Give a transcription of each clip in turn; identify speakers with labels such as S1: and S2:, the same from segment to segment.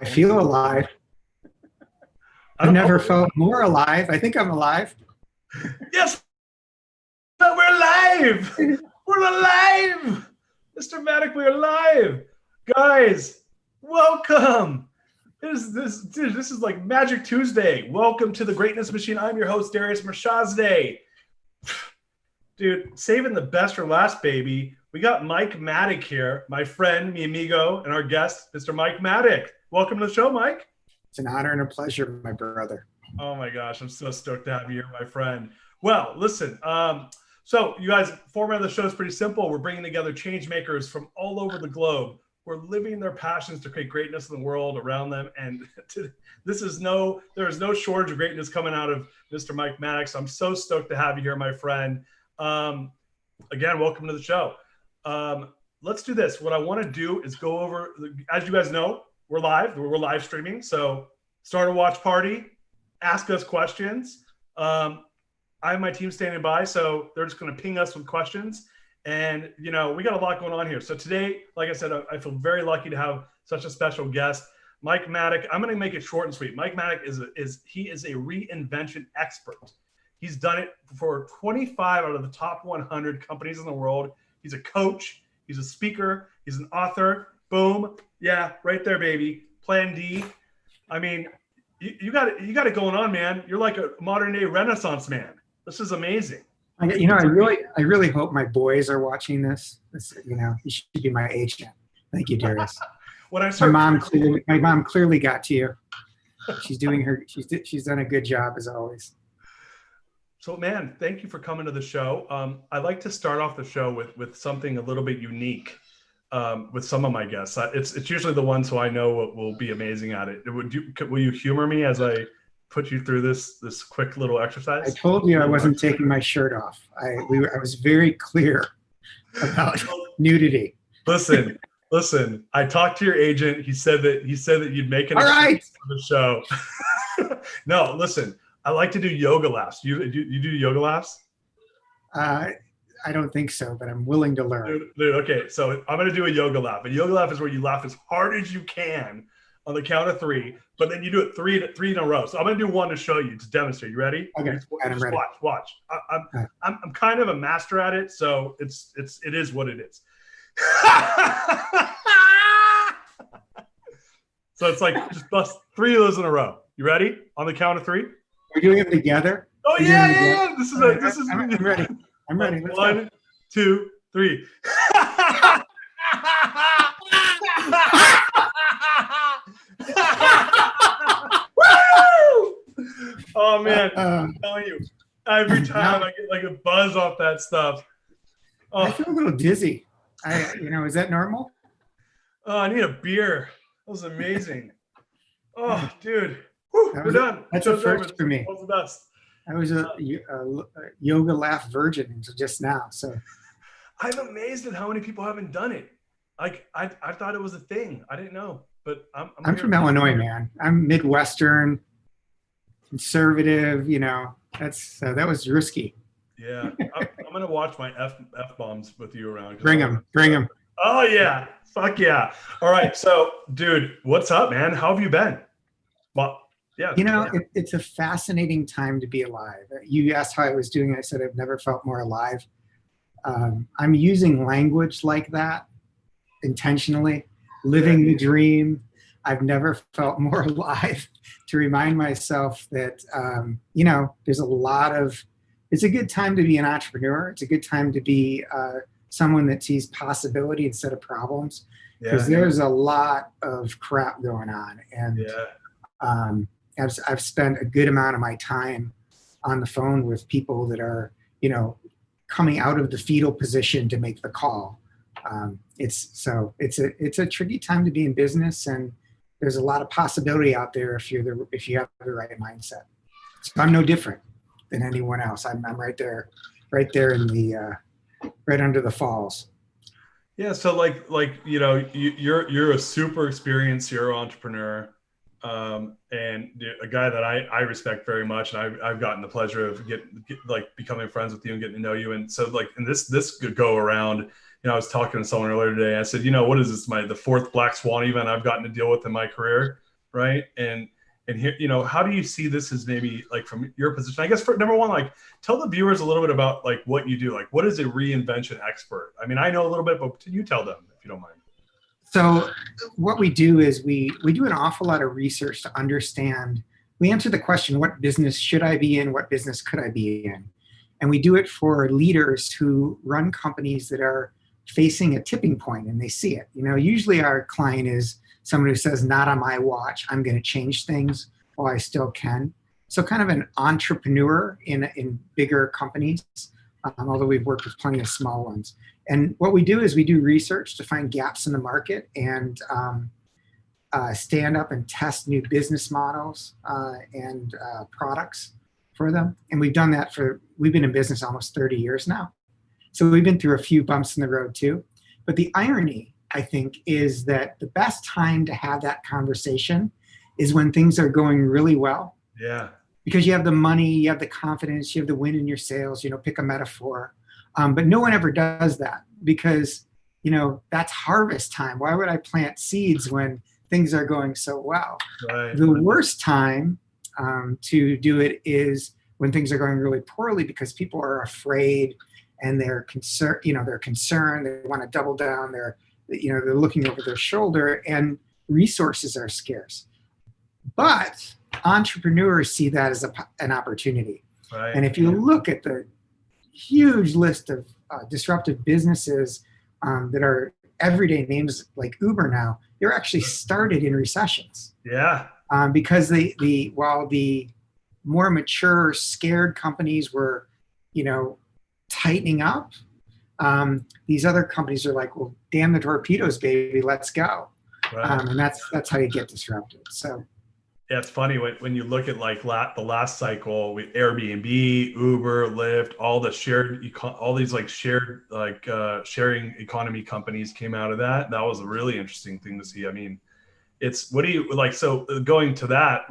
S1: I feel alive. I've never felt more alive. I think I'm alive.
S2: Yes, we're alive. We're alive. Mr. Maddock, we're alive. Guys, welcome. This is like Magic Tuesday. Welcome to the Greatness Machine. I'm your host, Darius Mirshahzadeh. Dude, saving the best for last, baby. We got Mike Maddock here, my friend, mi amigo, and our guest, Mr. Mike Maddock. Welcome to the show, Mike.
S1: It's an honor and a pleasure, my brother.
S2: Oh my gosh, I'm so stoked to have you here, my friend. Well, listen, so you guys, format of the show is pretty simple. We're bringing together change makers from all over the globe. We're living their passions to create greatness in the world around them. And there is no shortage of greatness coming out of Mr. Mike Maddock. So I'm so stoked to have you here, my friend. Again, welcome to the show. Let's do this. What I want to do is go over, as you guys know, we're live streaming. So start a watch party, ask us questions. I have my team standing by, so they're just going to ping us with questions. And, you know, we got a lot going on here. So today, like I said, I feel very lucky to have such a special guest, Mike Maddock. I'm going to make it short and sweet. Mike Maddock is a reinvention expert. He's done it for 25 out of the top 100 companies in the world. He's a coach. He's a speaker. He's an author. Boom. Yeah, right there, baby. Plan D. I mean, you got it going on, man. You're like a modern day Renaissance man. This is amazing.
S1: You know, I really hope my boys are watching this. You know, he should be my agent. Thank you, Darius. My mom clearly got to you. She's done a good job as always.
S2: So, man, thank you for coming to the show. I like to start off the show with something a little bit unique with some of my guests. It's usually the ones who I know will be amazing at it. Will you humor me as I put you through this quick little exercise?
S1: I told you I wasn't taking my shirt off. I was very clear about nudity.
S2: Listen. I talked to your agent. He said that you'd make an excuse for the show. No, listen. I like to do yoga laughs. You do yoga laughs?
S1: I don't think so, but I'm willing to learn.
S2: Dude, okay, so I'm going to do a yoga laugh. A yoga laugh is where you laugh as hard as you can on the count of three, but then you do it three in a row. So I'm going to do one to show you, to demonstrate. You ready?
S1: Okay, I'm ready.
S2: Watch. I'm kind of a master at it, so it is what it is. So it's like just bust three of those in a row. You ready? On the count of three?
S1: We're doing them together.
S2: Oh yeah. This is.
S1: I'm ready. I'm ready. Let's
S2: 1, 2, 3. Oh man, I'm telling you, every time I get like a buzz off that stuff.
S1: Oh. I feel a little dizzy. Is that normal?
S2: Oh, I need a beer. That was amazing. Oh, dude. Whew, we're done.
S1: That's a first for me.
S2: That was the best.
S1: I was a yoga laugh virgin until just now. So
S2: I'm amazed at how many people haven't done it. Like I thought it was a thing. I didn't know, but I'm
S1: from Illinois, man. I'm Midwestern, conservative. You know, that was risky.
S2: Yeah, I'm gonna watch my f bombs with you around.
S1: Bring them.
S2: Oh yeah, fuck yeah. All right, so dude, what's up, man? How have you been? Well, yeah.
S1: You know, it's a fascinating time to be alive. You asked how I was doing. I said I've never felt more alive. I'm using language like that intentionally, living the dream. I've never felt more alive to remind myself that, it's a good time to be an entrepreneur. It's a good time to be someone that sees possibility instead of problems, because there's a lot of crap going on. And I've spent a good amount of my time on the phone with people that are, coming out of the fetal position to make the call. It's a tricky time to be in business, and there's a lot of possibility out there if you have the right mindset. So I'm no different than anyone else. I'm right there in the right under the falls.
S2: Yeah. So you're a super experienced serial entrepreneur. And a guy that I respect very much, and I've gotten the pleasure of becoming friends with you and getting to know you. And so in this could go around, I was talking to someone earlier today. I said, what is this? The fourth Black Swan event I've gotten to deal with in my career. right? And here, how do you see this as maybe like from your position? I guess for number one, like tell the viewers a little bit about like what you do. Like what is a reinvention expert? I mean, I know a little bit, but you tell them if you don't mind.
S1: So what we do is we do an awful lot of research to understand. We answer the question, what business should I be in? What business could I be in? And we do it for leaders who run companies that are facing a tipping point and they see it. Usually our client is someone who says, not on my watch, I'm going to change things while I still can. So kind of an entrepreneur in bigger companies, although we've worked with plenty of small ones. And what we do is we do research to find gaps in the market and stand up and test new business models and products for them. And we've done that we've been in business almost 30 years now. So we've been through a few bumps in the road too. But the irony, I think, is that the best time to have that conversation is when things are going really well.
S2: Yeah.
S1: Because you have the money, you have the confidence, you have the wind in your sails, pick a metaphor. But no one ever does that because, that's harvest time. Why would I plant seeds when things are going so well?
S2: Right.
S1: The worst time to do it is when things are going really poorly because people are afraid and they're concerned, they want to double down, they're looking over their shoulder and resources are scarce. But entrepreneurs see that as an opportunity.
S2: Right.
S1: And if you look at the huge list of disruptive businesses that are everyday names like Uber now, they're actually started in recessions.
S2: Yeah.
S1: Because while the more mature, scared companies were, tightening up, these other companies are like, well, damn the torpedoes, baby, let's go.
S2: Right.
S1: And that's how you get disrupted. So.
S2: Yeah, it's funny when you look at like the last cycle with Airbnb, Uber, Lyft, all the sharing economy companies came out of that. That was a really interesting thing to see. I mean, what do you like? So going to that,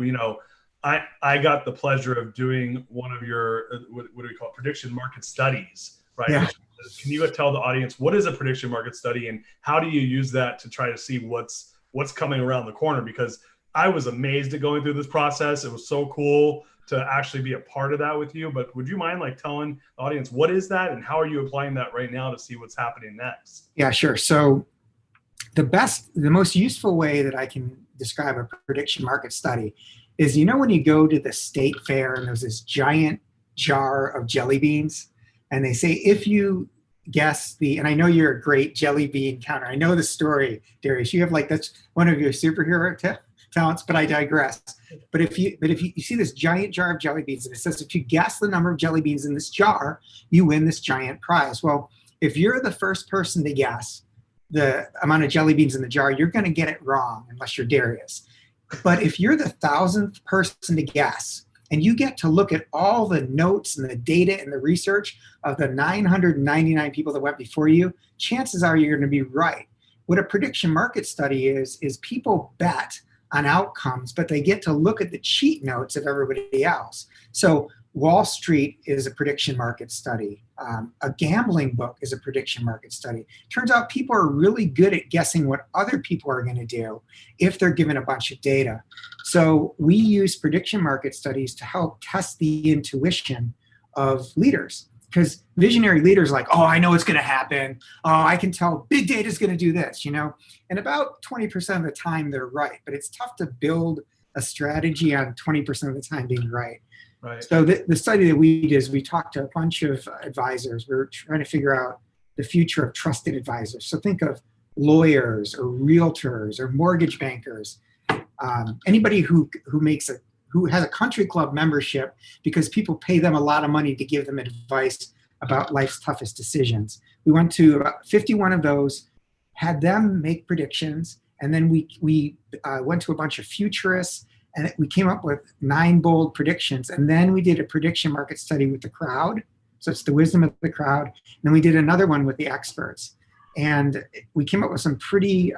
S2: I got the pleasure of doing one of your what do we call it, prediction market studies, right?
S1: Yeah.
S2: Can you tell the audience what is a prediction market study and how do you use that to try to see what's coming around the corner? Because I was amazed at going through this process. It was so cool to actually be a part of that with you. But would you mind like telling the audience what is that and how are you applying that right now to see what's happening next?
S1: Yeah, sure. So the most useful way that I can describe a prediction market study is, when you go to the state fair and there's this giant jar of jelly beans and they say, if you guess and I know you're a great jelly bean counter. I know the story, Darius. You have that's one of your superhero talents, but I digress. But if you see this giant jar of jelly beans and it says, if you guess the number of jelly beans in this jar, you win this giant prize. Well, if you're the first person to guess the amount of jelly beans in the jar, you're going to get it wrong unless you're Darius. But if you're the 1,000th person to guess, and you get to look at all the notes and the data and the research of the 999 people that went before you, chances are you're going to be right. What a prediction market study is people bet on outcomes, but they get to look at the cheat notes of everybody else. So Wall Street is a prediction market study. A gambling book is a prediction market study. Turns out people are really good at guessing what other people are going to do if they're given a bunch of data. So we use prediction market studies to help test the intuition of leaders. Because visionary leaders are like, oh, I know what's going to happen. Oh, I can tell big data is going to do this, And about 20% of the time they're right. But it's tough to build a strategy on 20% of the time being right.
S2: Right.
S1: So the study that we did is we talked to a bunch of advisors. We were trying to figure out the future of trusted advisors. So think of lawyers or realtors or mortgage bankers, anybody who has a country club membership because people pay them a lot of money to give them advice about life's toughest decisions. We went to about 51 of those, had them make predictions, and then we went to a bunch of futurists, and we came up with 9 bold predictions. And then we did a prediction market study with the crowd. So it's the wisdom of the crowd. And then we did another one with the experts. And we came up with some pretty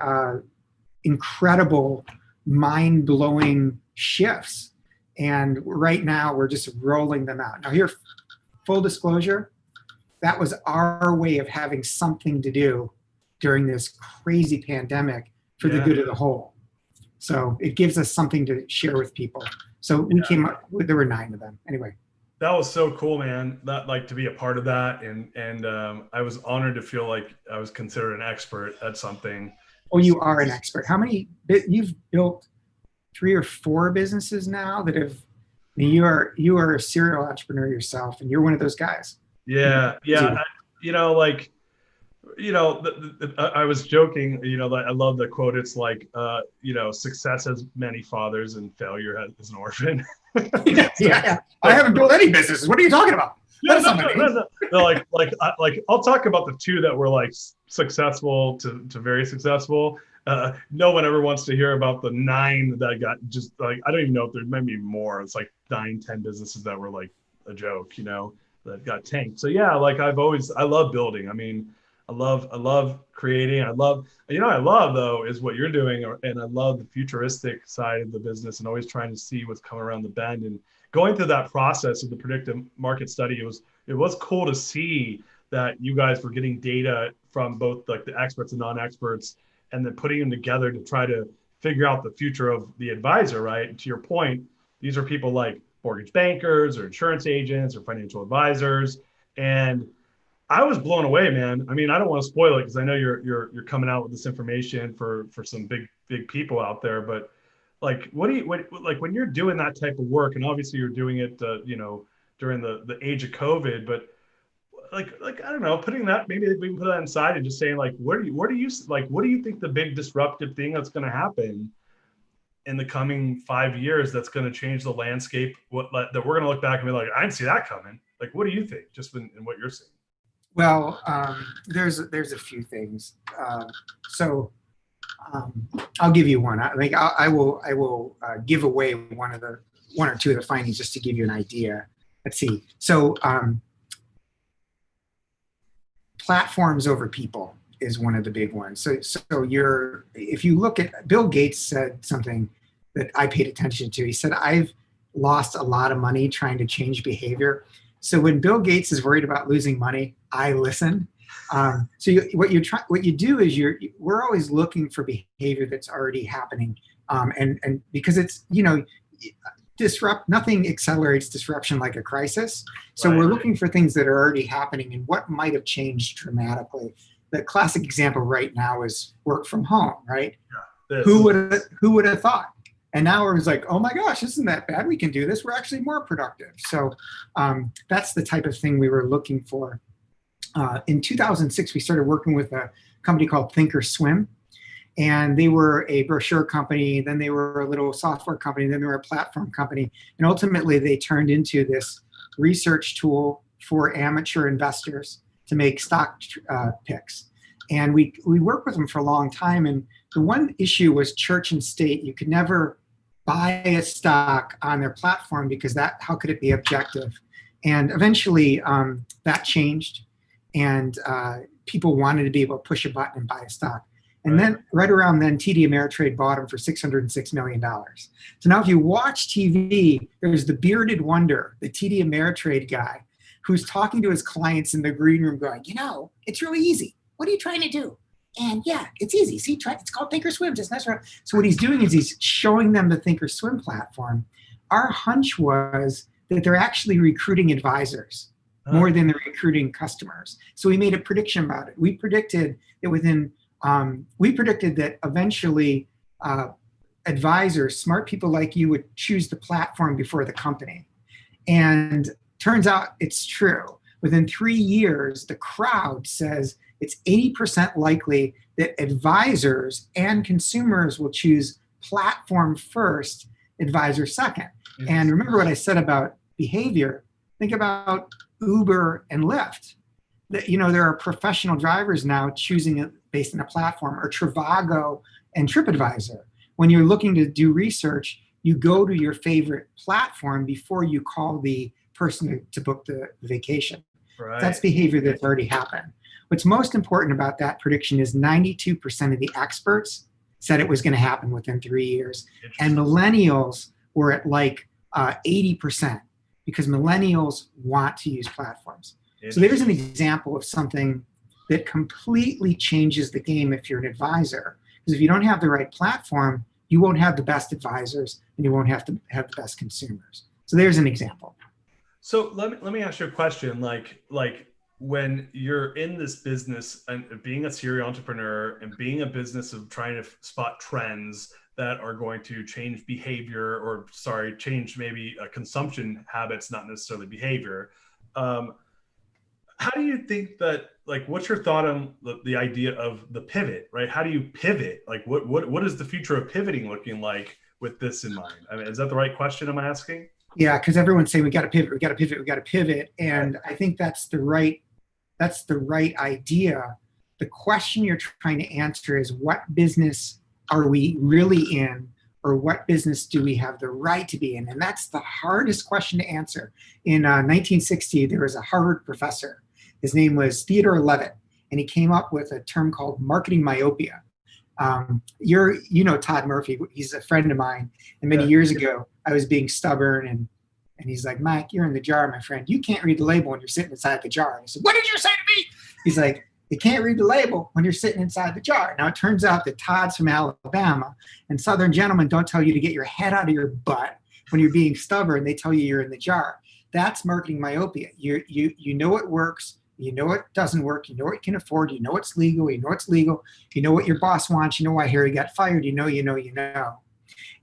S1: incredible, mind-blowing shifts. And right now we're just rolling them out. Now here, full disclosure, that was our way of having something to do during this crazy pandemic for the good of the whole. So it gives us something to share with people. So we came up with, there were 9 of them. Anyway.
S2: That was so cool, man. That, like, to be a part of that, and I was honored to feel like I was considered an expert at something.
S1: Oh, you are an expert. How many? You've built 3 or 4 businesses now that have. I mean, you are a serial entrepreneur yourself, and you're one of those guys.
S2: Yeah. I was joking. I love the quote. It's like, success has many fathers and failure is an orphan.
S1: Yeah. I haven't built any businesses. What are you talking about?
S2: No. I'll talk about the 2 that were like successful to very successful. No one ever wants to hear about the 9 that got just like, I don't even know if there might be more. It's like 9, 10 businesses that were like a joke, that got tanked. So yeah, like I love building. I mean, I love creating. I love though is what you're doing, and I love the futuristic side of the business and always trying to see what's coming around the bend and going through that process of the predictive market study. It was cool to see that you guys were getting data from both like the experts and non-experts, and then putting them together to try to figure out the future of the advisor, right? And to your point, these are people like mortgage bankers or insurance agents or financial advisors. And I was blown away, man. I mean, I don't want to spoil it because I know you're coming out with this information for some big people out there. But like, like when you're doing that type of work, and obviously you're doing it, during the age of COVID, but like I don't know, putting that, maybe we can put that inside and just saying like, what do you think the big disruptive thing that's going to happen in the coming 5 years that's going to change the landscape? That we're going to look back and be like, I didn't see that coming. Like, what do you think, just in what you're seeing?
S1: Well, there's a few things. I'll give you one. I will give away one or two of the findings just to give you an idea. Let's see. So platforms over people is one of the big ones. So if you look at, Bill Gates said something that I paid attention to. He said, I've lost a lot of money trying to change behavior. So when Bill Gates is worried about losing money, I listen. What you do is we're always looking for behavior that's already happening, and because it's nothing accelerates disruption like a crisis. So We're looking for things that are already happening and what might have changed dramatically. The classic example right now is work from home, right? Yeah, who would have thought? And now we're like, oh my gosh, isn't that bad? We can do this. We're actually more productive. So that's the type of thing we were looking for. In 2006, we started working with a company called Thinkorswim. And they were a brochure company, then they were a little software company, then they were a platform company. And ultimately, they turned into this research tool for amateur investors to make stock picks. And we worked with them for a long time. And the one issue was church and state. You could never buy a stock on their platform because how could it be objective? And eventually that changed, and people wanted to be able to push a button and buy a stock. And then right around then, TD Ameritrade bought them for $606 million. So now if you watch TV, there's the bearded wonder, the TD Ameritrade guy, who's talking to his clients in the green room going, it's really easy. What are you trying to do? And yeah, it's easy. See, it's called Thinkorswim. Just mess around. So what he's doing is he's showing them the Thinkorswim platform. Our hunch was that they're actually recruiting advisors more than they're recruiting customers. So we made a prediction about it. We predicted that eventually advisors, smart people like you, would choose the platform before the company. And turns out it's true. Within 3 years, the crowd says it's 80% likely that advisors and consumers will choose platform first, advisor second. And remember what I said about behavior. Think about Uber and Lyft. There are professional drivers now choosing it based on a platform, or Trivago and TripAdvisor. When you're looking to do research, you go to your favorite platform before you call the person to book the vacation. Right. That's behavior that's already happened. What's most important about that prediction is 92% of the experts said it was going to happen within 3 years. And millennials were at like 80%, because millennials want to use platforms. So there's an example of something that completely changes the game if you're an advisor. Because if you don't have the right platform, you won't have the best advisors and you won't have to have the best consumers. So there's an example.
S2: So let me ask you a question. Like when you're in this business and being a serial entrepreneur and being a business of trying to spot trends that are going to change behavior, or change maybe consumption habits, not necessarily behavior. How do you think that, like, what's your thought on the idea of the pivot, right? How do you pivot? Like, what is the future of pivoting looking like with this in mind? I mean, is that the right question I'm asking?
S1: Yeah, because everyone's saying we got to pivot, we got to pivot, we got to pivot, and I think that's the right idea. The question you're trying to answer is, what business are we really in, or what business do we have the right to be in? And that's the hardest question to answer. In 1960, there was a Harvard professor. His name was Theodore Levitt, and he came up with a term called marketing myopia. You know Todd Murphy, he's a friend of mine, and many years ago, I was being stubborn, and he's like, Mike, you're in the jar, my friend. You can't read the label when you're sitting inside the jar. I said, what did you say to me? He's like, you can't read the label when you're sitting inside the jar. Now, it turns out that Todd's from Alabama, and Southern gentlemen don't tell you to get your head out of your butt when you're being stubborn. They tell you you're in the jar. That's marketing myopia. You know what works. You know what doesn't work. You know what you can afford. You know what's legal. You know what's legal. You know what your boss wants. You know why Harry got fired. You know.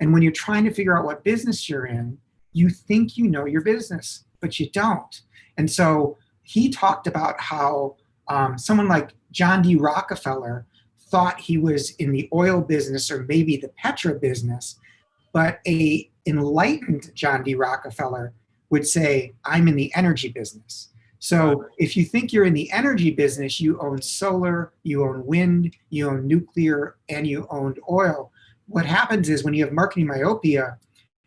S1: And when you're trying to figure out what business you're in, you think you know your business, but you don't. And so he talked about how someone like John D. Rockefeller thought he was in the oil business or maybe the petro business, but a enlightened John D. Rockefeller would say, I'm in the energy business. So if you think you're in the energy business, you own solar, you own wind, you own nuclear, and you own oil. What happens is when you have marketing myopia,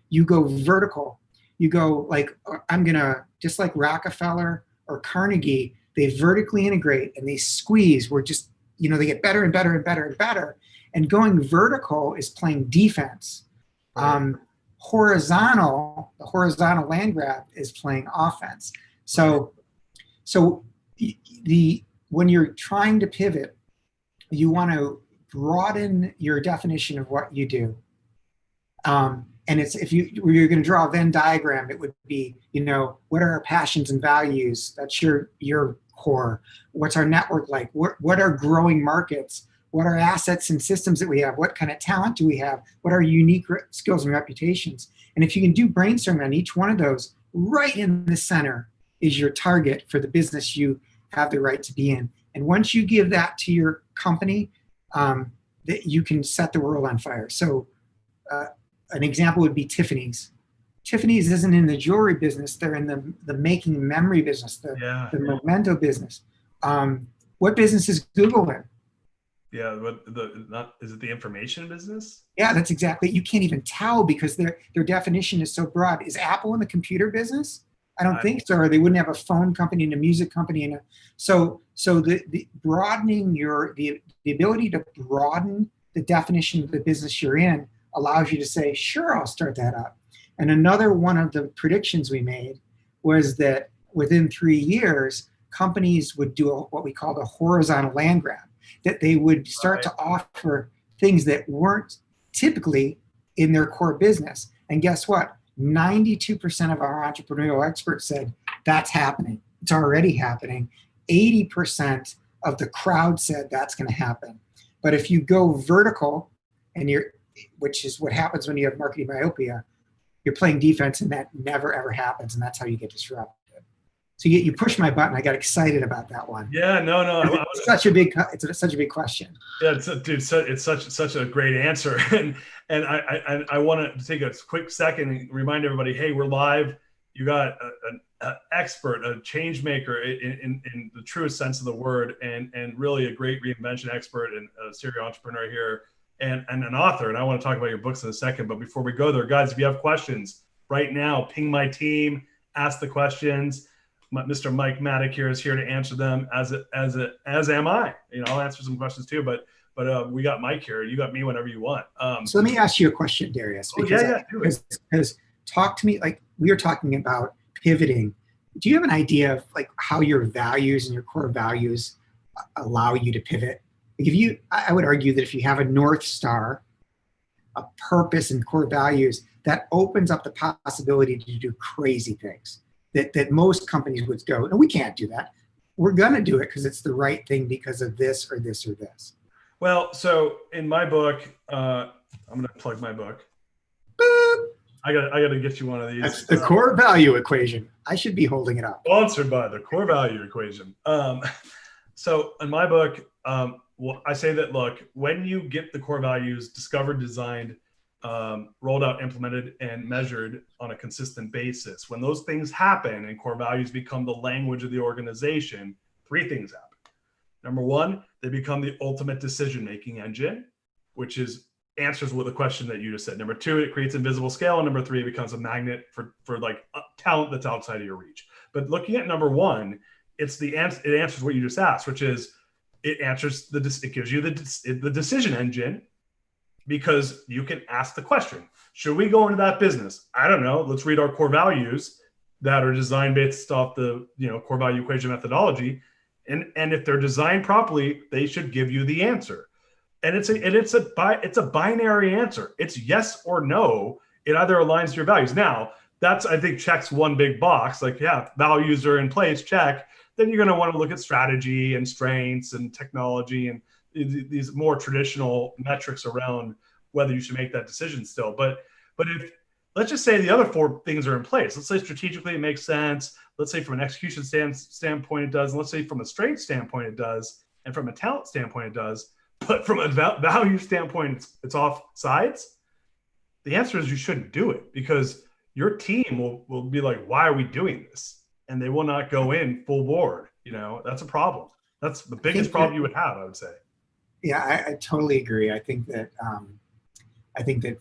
S1: you go vertical. You go like, I'm gonna, just like Rockefeller or Carnegie, they vertically integrate and they squeeze. We're just, they get better and better and better and better. And going vertical is playing defense. The horizontal land grab is playing offense. So when you're trying to pivot, you want to broaden your definition of what you do. And it's, if you're going to draw a Venn diagram, it would be, what are our passions and values? That's your core. What's our network like? What are growing markets? What are assets and systems that we have? What kind of talent do we have? What are unique skills and reputations? And if you can do brainstorming on each one of those, right in the center is your target for the business you have the right to be in. And once you give that to your company, that you can set the world on fire. So an example would be Tiffany's. Tiffany's isn't in the jewelry business. They're in the making memory business, the memento business. What business is Google in?
S2: Yeah, is it the information business?
S1: Yeah, that's exactly. You can't even tell because their definition is so broad. Is Apple in the computer business? I don't think so. Or they wouldn't have a phone company and a music company and so the broadening the ability to broaden the definition of the business you're in allows you to say, sure, I'll start that up. And another one of the predictions we made was that within 3 years, companies would do what we call the horizontal land grab, that they would start to offer things that weren't typically in their core business. And guess what? 92% of our entrepreneurial experts said that's happening. It's already happening. 80% of the crowd said that's going to happen. But if you go vertical, which is what happens when you have marketing myopia, you're playing defense, and that never ever happens, and that's how you get disrupted. So you push my button. I got excited about that one.
S2: Yeah, no.
S1: It's such a big question.
S2: Yeah, it's such a great answer, and I want to take a quick second and remind everybody, hey, we're live. You got an expert, a change maker in the truest sense of the word, and really a great reinvention expert and a serial entrepreneur here, and an author. And I want to talk about your books in a second. But before we go there, guys, if you have questions right now, ping my team, ask the questions. Mr. Mike Maddock here is here to answer them, as am I. I'll answer some questions too, but we got Mike here. You got me whenever you want.
S1: So let me ask you a question, Darius. Because talk to me, like we were talking about pivoting. Do you have an idea of like how your values and your core values allow you to pivot? Like I would argue that if you have a North Star, a purpose and core values, that opens up the possibility to do crazy things that most companies would go, no, we can't do that. We're going to do it because it's the right thing because of this or this or this.
S2: Well, so in my book, I'm going to plug my book.
S1: Boop.
S2: I got to get you one of these.
S1: That's the core value equation. I should be holding it up.
S2: Sponsored by the core value equation. So in my book, well, I say that, look, when you get the core values discovered, designed, rolled out, implemented, and measured on a consistent basis, when those things happen and core values become the language of the organization, three things happen. Number one, they become the ultimate decision-making engine, which answers with the question that you just said. Number two, it creates invisible scale. And number three, it becomes a magnet for like talent that's outside of your reach. But looking at number one, it answers what you just asked, which is it gives you the decision engine, because you can ask the question, should we go into that business? I don't know. Let's read our core values that are designed based off the core value equation methodology. And if they're designed properly, they should give you the answer. And it's a binary answer. It's yes or no. It either aligns to your values. Now, that's, I think, checks one big box. Like, yeah, values are in place, check. Then you're going to want to look at strategy and strengths and technology and these more traditional metrics around whether you should make that decision still. But if, let's just say the other four things are in place. Let's say strategically it makes sense. Let's say from an execution standpoint it does. And let's say from a strength standpoint it does. And from a talent standpoint it does. But from a value standpoint, it's off sides. The answer is you shouldn't do it, because your team will be like, why are we doing this? And they will not go in full board. That's a problem. That's the biggest problem you would have, I would say.
S1: Yeah, I totally agree. I think that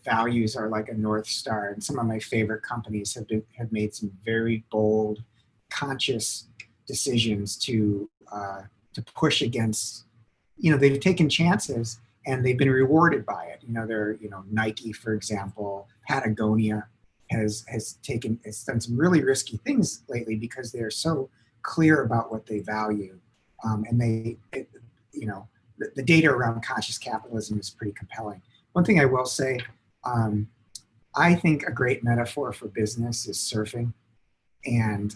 S1: values are like a North Star, and some of my favorite companies have made some very bold, conscious decisions to push against. They've taken chances and they've been rewarded by it. Nike, for example, Patagonia has done some really risky things lately because they're so clear about what they value, and the data around conscious capitalism is pretty compelling. One thing I will say, I think a great metaphor for business is surfing, and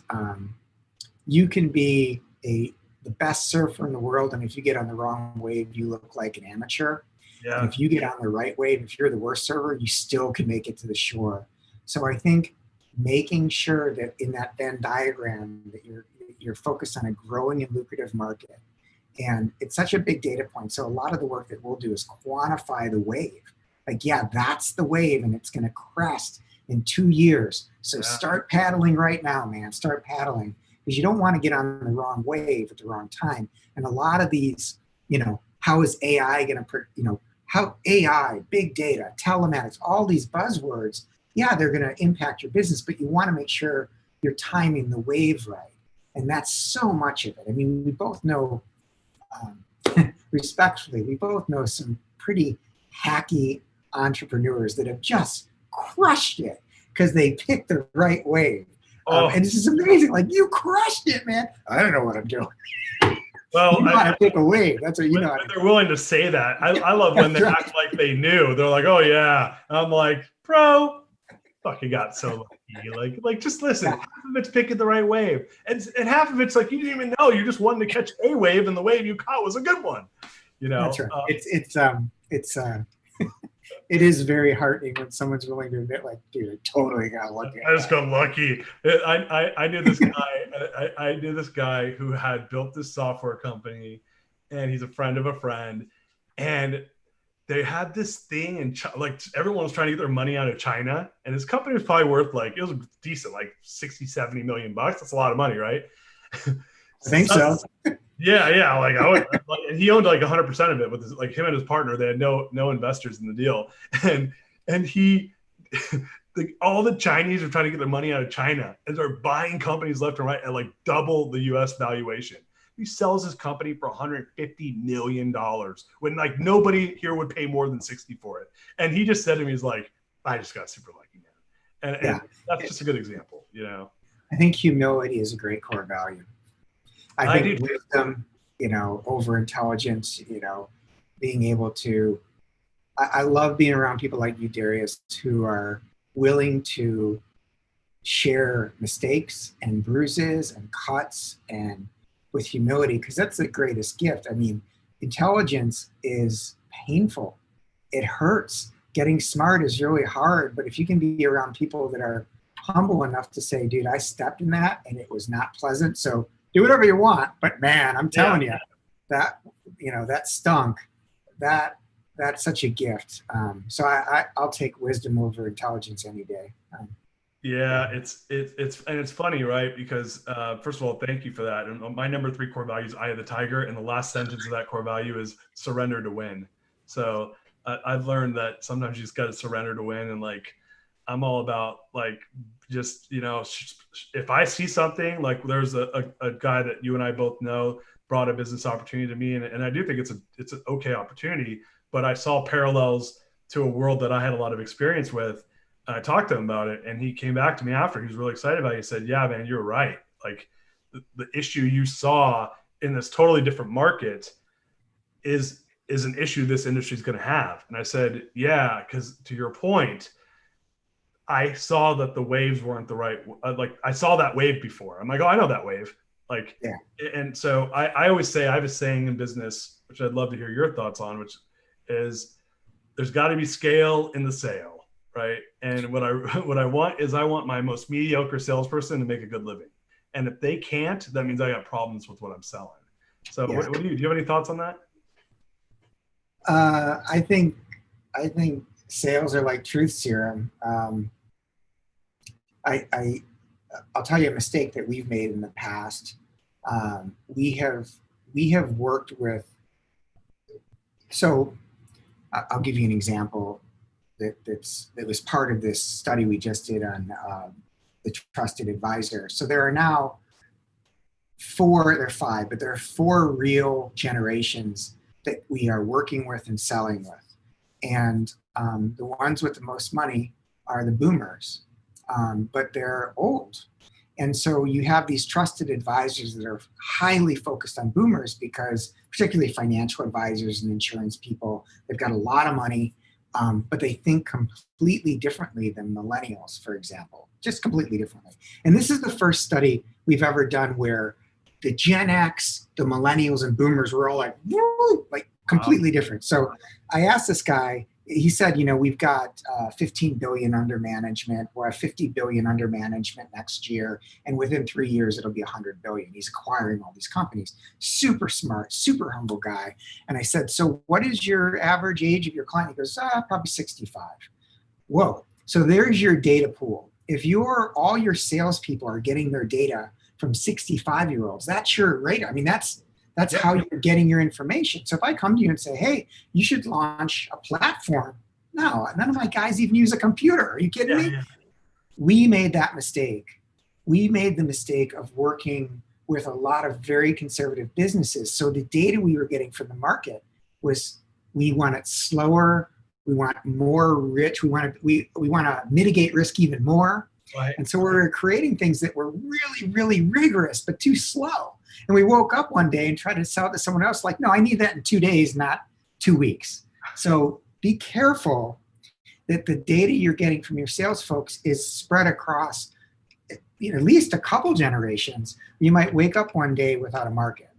S1: you can be the best surfer in the world, and if you get on the wrong wave, you look like an amateur. Yeah. And if you get on the right wave, if you're the worst surfer, you still can make it to the shore. So I think making sure that in that Venn diagram that you're focused on a growing and lucrative market, and it's such a big data point. So a lot of the work that we'll do is quantify the wave. Like, yeah, that's the wave, and it's going to crest in 2 years. So start paddling right now, man. Start paddling. Because you don't want to get on the wrong wave at the wrong time. And a lot of these, how is AI going to, how AI, big data, telematics, all these buzzwords, yeah, they're going to impact your business, but you want to make sure you're timing the wave right. And that's so much of it. I mean, we both know, respectfully, we both know some pretty hacky entrepreneurs that have just crushed it because they picked the right wave. And it's just amazing. Like, you crushed it, man. I don't know what I'm doing.
S2: Well,
S1: you know how to pick a wave. That's what you know.
S2: They're willing to say that. I love when they act like they knew. They're like, "Oh yeah." And I'm like, "Bro, fucking got so lucky." Like just listen. Half of it's picking the right wave, and half of it's like you didn't even know. You just wanted to catch a wave, and the wave you caught was a good one.
S1: That's right. It is very heartening when someone's willing to admit, like, dude, I totally got lucky.
S2: I just got lucky. I knew this guy. I knew this guy who had built this software company, and he's a friend of a friend. And they had this thing, and like everyone was trying to get their money out of China, and his company was probably worth it was decent, like 60, 70 million bucks. That's a lot of money, right?
S1: I think so.
S2: Yeah. Like and he owned like 100% of it with him and his partner. They had no investors in the deal, and he, all the Chinese are trying to get their money out of China, and they're buying companies left and right at like double the U.S. valuation. He sells his company for $150 million when like nobody here would pay more than 60 for it. And he just said to me, he's like, I just got super lucky, man. And that's just a good example,
S1: I think humility is a great core value. I think wisdom, over intelligence, being able to I love being around people like you, Darius, who are willing to share mistakes and bruises and cuts and with humility, because that's the greatest gift. I mean, intelligence is painful. It hurts. Getting smart is really hard, but if you can be around people that are humble enough to say, dude, I stepped in that and it was not pleasant, so do whatever you want, but man, I'm telling you, that, you know, that stunk. That's such a gift. So I'll take wisdom over intelligence any day.
S2: Yeah, it's funny, right? Because first of all, thank you for that. And my number 3 core value is eye of the tiger, and the last sentence of that core value is surrender to win. So I've learned that sometimes you just got to surrender to win, and like I'm all about like just, you know, if I see something, like there's a guy that you and I both know brought a business opportunity to me, and I do think it's an okay opportunity, but I saw parallels to a world that I had a lot of experience with. I talked to him about it, and he came back to me after. He was really excited about it. He said, yeah, man, you're right. Like the issue you saw in this totally different market is an issue this industry is going to have. And I said, yeah, because to your point, I saw that the waves weren't the right, like I saw that wave before. I'm like, oh, I know that wave. Like, yeah. And so I always say, I have a saying in business, which I'd love to hear your thoughts on, which is there's got to be scale in the sale. Right. And what I want is I want my most mediocre salesperson to make a good living. And if they can't, that means I got problems with what I'm selling. So yeah. Do you have any thoughts on that?
S1: I think sales are like truth serum. I'll tell you a mistake that we've made in the past. We have worked with, so I'll give you an example. That was part of this study we just did on the trusted advisor. So there are now there are 5, but there are 4 real generations that we are working with and selling with. And the ones with the most money are the boomers, but they're old. And so you have these trusted advisors that are highly focused on boomers because particularly financial advisors and insurance people, they've got a lot of money. But they think completely differently than millennials, for example, just completely differently. And this is the first study we've ever done where the Gen X, the millennials, and boomers were all like, woo, like completely different. So I asked this guy, he said, you know, we've got 15 billion under management. We'll have 50 billion under management next year. And within 3 years, it'll be 100 billion. He's acquiring all these companies. Super smart, super humble guy. And I said, so what is your average age of your client? He goes, probably 65. Whoa. So there's your data pool. If all your salespeople are getting their data from 65-year-olds, that's your radar. I mean, that's how you're getting your information. So if I come to you and say, hey, you should launch a platform. No, none of my guys even use a computer. Are you kidding me? Yeah. We made that mistake. We made the mistake of working with a lot of very conservative businesses. So the data we were getting from the market was we want it slower. We want more rich. We want to mitigate risk even more. Right. And so we were creating things that were really, really rigorous, but too slow. And we woke up one day and tried to sell it to someone else. Like, no, I need that in 2 days, not 2 weeks. So be careful that the data you're getting from your sales folks is spread across, you know, at least a couple generations. You might wake up one day without a market.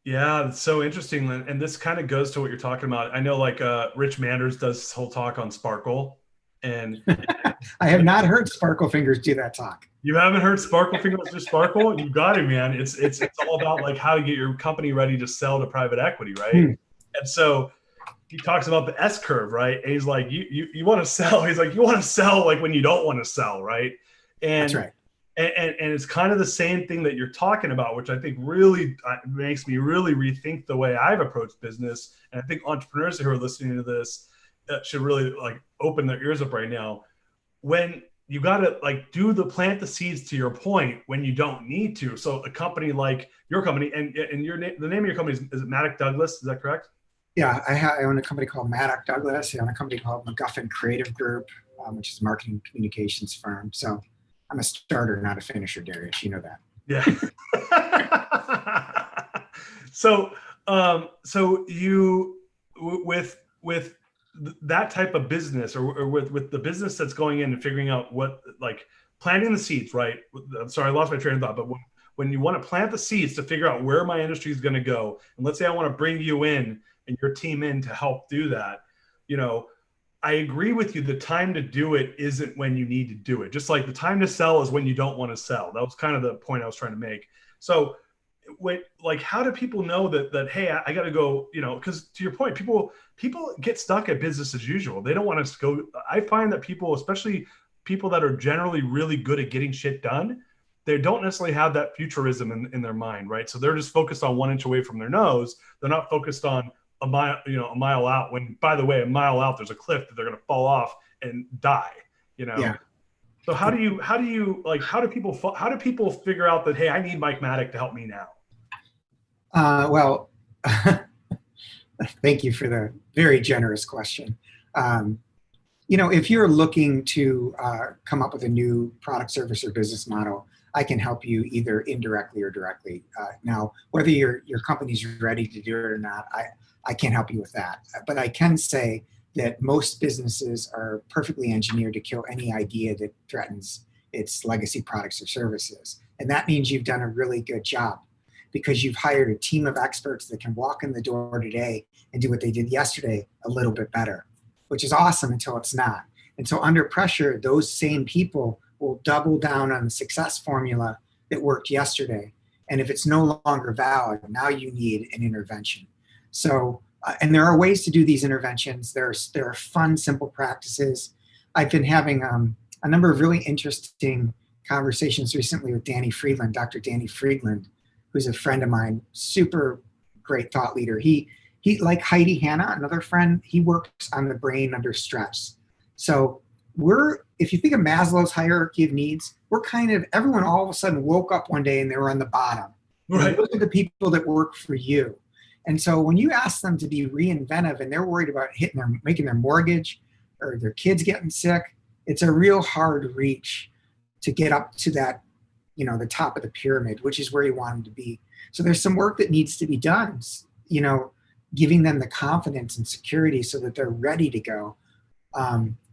S2: Yeah, it's so interesting. And this kind of goes to what you're talking about. I know like Rich Manders does this whole talk on Sparkle. And
S1: I have not heard Sparkle Fingers do that talk.
S2: You haven't heard Sparkle Fingers do Sparkle? You got it, man. It's all about like how to get your company ready to sell to private equity, right? And so he talks about the S curve, right? And he's like, you want to sell. He's like, you want to sell like when you don't want to sell, right? And
S1: that's right.
S2: And it's kind of the same thing that you're talking about, which I think really makes me really rethink the way I've approached business. And I think entrepreneurs who are listening to this should really like open their ears up right now. When you got to like plant the seeds to your point when you don't need to. So a company like your company and the name of your company is it Maddock Douglas? Is that correct?
S1: Yeah, I own a company called Maddock Douglas. I own a company called MacGuffin Creative Group, which is a marketing communications firm. So I'm a starter, not a finisher, Darius. You know that.
S2: Yeah. So you with that type of business, or with the business that's going in and figuring out what, like planting the seeds, right? I'm sorry, I lost my train of thought, but when you want to plant the seeds to figure out where my industry is going to go, and let's say I want to bring you in and your team in to help do that, you know, I agree with you. The time to do it isn't when you need to do it. Just like the time to sell is when you don't want to sell. That was kind of the point I was trying to make. So wait, like, how do people know that hey, I got to go, you know, because to your point, people get stuck at business as usual. They don't want us to go. I find that people, especially people that are generally really good at getting shit done, they don't necessarily have that futurism in their mind, right? So they're just focused on 1 inch away from their nose. They're not focused on a mile out, when, by the way, a mile out, there's a cliff that they're going to fall off and die, you know?
S1: Yeah.
S2: So how do people figure out that, hey, I need Mike Maddock to help me now?
S1: Well, thank you for the very generous question. You know, if you're looking to come up with a new product, service, or business model, I can help you either indirectly or directly. Now, whether your company's ready to do it or not, I can't help you with that. But I can say that most businesses are perfectly engineered to kill any idea that threatens its legacy products or services. And that means you've done a really good job, because you've hired a team of experts that can walk in the door today and do what they did yesterday a little bit better, which is awesome until it's not. And so under pressure, those same people will double down on the success formula that worked yesterday. And if it's no longer valid, now you need an intervention. So, and there are ways to do these interventions. There are fun, simple practices. I've been having a number of really interesting conversations recently with Danny Friedland, Dr. Danny Friedland, who's a friend of mine, super great thought leader. He like Heidi Hanna, another friend, he works on the brain under stress. So if you think of Maslow's hierarchy of needs, we're kind of, everyone all of a sudden woke up one day and they were on the bottom. Right. Those are the people that work for you. And so when you ask them to be reinventive and they're worried about making their mortgage or their kids getting sick, it's a real hard reach to get up to that, you know, the top of the pyramid, which is where you want them to be. So there's some work that needs to be done, you know, giving them the confidence and security so that they're ready to go.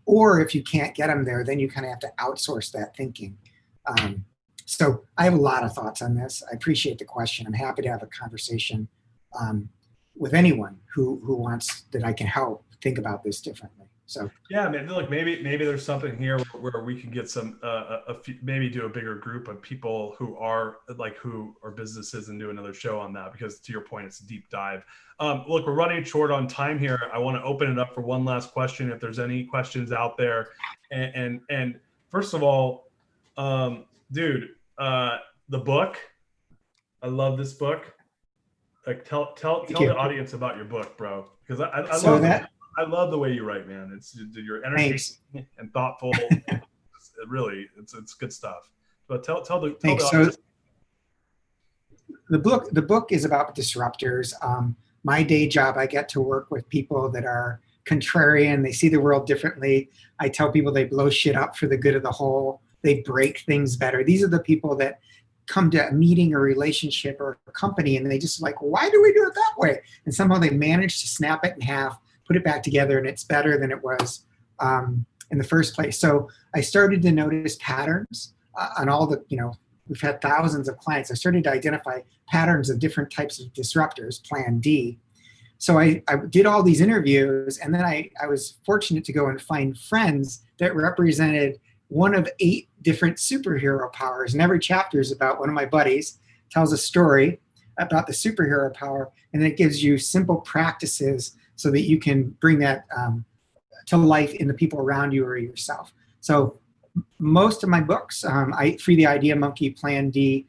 S1: Or if you can't get them there, then you kind of have to outsource that thinking. So I have a lot of thoughts on this. I appreciate the question. I'm happy to have a conversation with anyone who wants, that I can help think about this differently. So
S2: yeah, man, look, maybe there's something here where we can get some maybe do a bigger group of people who are businesses and do another show on that, because to your point, it's a deep dive. Look, we're running short on time here. I want to open it up for one last question, if there's any questions out there. And first of all, dude, the book, I love this book. Like tell the audience about your book, bro, because I love the way you write, man. You're entertaining and thoughtful. Really, it's good stuff. But tell the audience.
S1: So the book is about disruptors. My day job, I get to work with people that are contrarian. They see the world differently. I tell people they blow shit up for the good of the whole. They break things better. These are the people that come to a meeting or relationship or a company and they just like, why do we do it that way? And somehow they manage to snap it in half, put it back together, and it's better than it was in the first place. So I started to notice patterns on all the, you know, we've had thousands of clients. I started to identify patterns of different types of disruptors, Plan D. So I did all these interviews, and then I was fortunate to go and find friends that represented one of 8 different superhero powers. And every chapter is about one of my buddies, tells a story about the superhero power, and it gives you simple practices so that you can bring that to life in the people around you or yourself. So most of my books, Free the Idea Monkey, Plan D,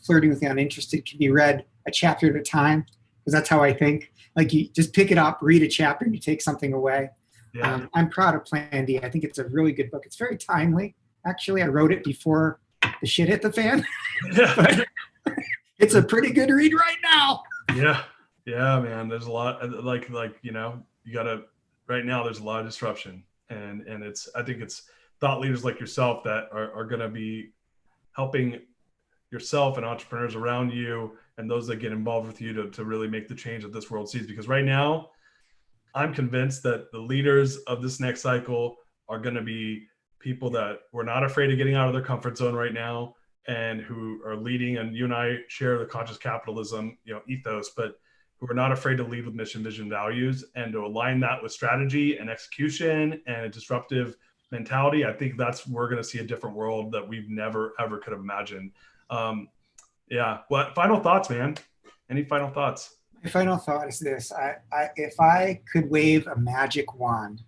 S1: Flirting with the Uninterested, can be read a chapter at a time, because that's how I think. Like, you just pick it up, read a chapter, and you take something away. Yeah. I'm proud of Plan D. I think it's a really good book. It's very timely. Actually, I wrote it before the shit hit the fan. But it's a pretty good read right now.
S2: Yeah, man. There's a lot, like you know, you gotta, right now there's a lot of disruption, and I think it's thought leaders like yourself that are gonna be helping yourself and entrepreneurs around you and those that get involved with you to really make the change that this world sees. Because right now, I'm convinced that the leaders of this next cycle are going to be people that were not afraid of getting out of their comfort zone right now, and who are leading. And you and I share the conscious capitalism, ethos, but who are not afraid to lead with mission, vision, values, and to align that with strategy and execution and a disruptive mentality. I think we're going to see a different world that we've never, ever could have imagined. Yeah. What final thoughts, man? Any final thoughts?
S1: My final thought is this. If I could wave a magic wand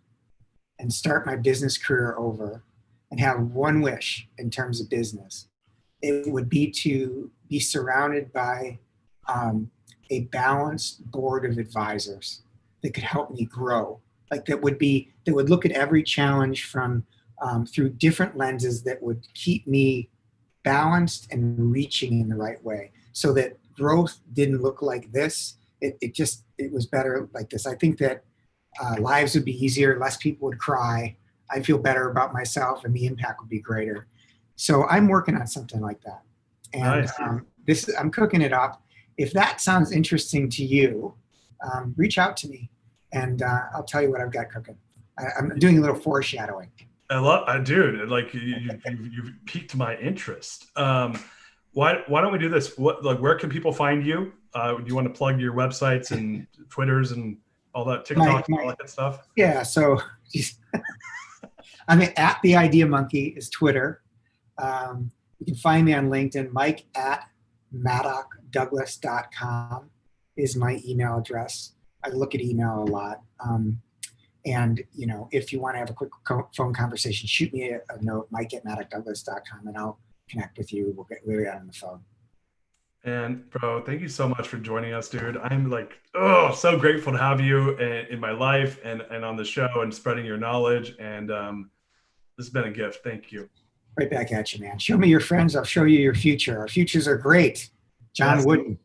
S1: and start my business career over and have one wish in terms of business, it would be to be surrounded by a balanced board of advisors that could help me grow. Like that would look at every challenge from through different lenses that would keep me balanced and reaching in the right way, so that growth didn't look like this. It was better like this. I think that lives would be easier, less people would cry. I'd feel better about myself, and the impact would be greater. So I'm working on something like that. And
S2: nice.
S1: I'm cooking it up. If that sounds interesting to you, reach out to me, and I'll tell you what I've got cooking. I'm doing a little foreshadowing.
S2: Dude, like you've piqued my interest. Why don't we do this? Where can people find you? Do you want to plug your websites and Twitters and all that, TikTok, all that good stuff?
S1: Yeah. So I'm at The Idea Monkey is Twitter. You can find me on LinkedIn. Mike at maddockdouglas.com is my email address. I look at email a lot. And, if you want to have a quick phone conversation, shoot me a note, Mike at maddockdouglas.com, and I'll connect with you. We'll get on the phone.
S2: And bro, thank you so much for joining us, dude. I'm so grateful to have you in my life and on the show and spreading your knowledge. And this has been a gift. Thank you.
S1: Right back at you, man. Show me your friends. I'll show you your future. Our futures are great. John Wooden.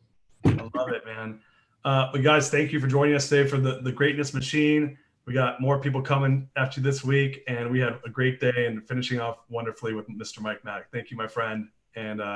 S2: I love it, man. But guys, thank you for joining us today for the Greatness Machine. We got more people coming after this week, and we had a great day and finishing off wonderfully with Mr. Mike Maddock. Thank you, my friend. And